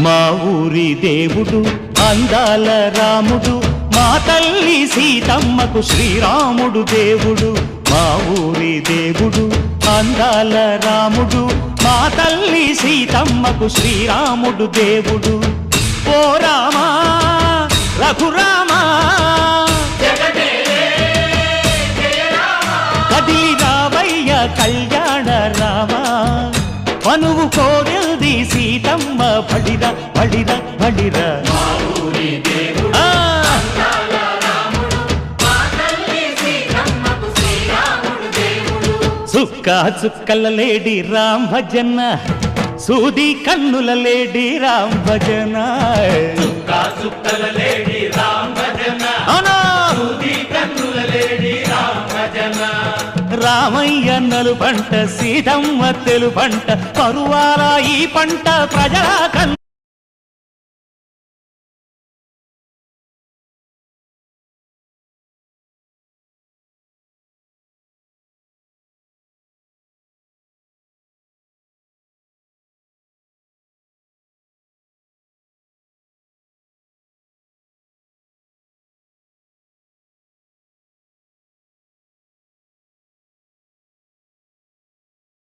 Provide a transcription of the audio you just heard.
మా ఊరి దేవుడు అందాల రాముడు, మా తల్లి సీతమ్మకు శ్రీరాముడు దేవుడు. మా ఊరి దేవుడు అందాల రాముడు, మా తల్లి సీతమ్మకు శ్రీరాముడు దేవుడు. ఓ రామా రఘురామా కదిలి రావయ్య కళ్యాణ రామా, మనువు కోరింది సీతమ్మ బడిరా బడిరా బడిరా. చుక్క చుక్కల లేడి రామ్ భజన, సూది కన్నుల లేడి రామ్ భజన. చుక్కల లేడి రామ్ భజన, సూది కన్నుల లేడి రామ్ భజన. రామయ్య నలు పంట సీతమ్మ తెలు పంట, పరువాల ఈ పంట ప్రజల కన్ను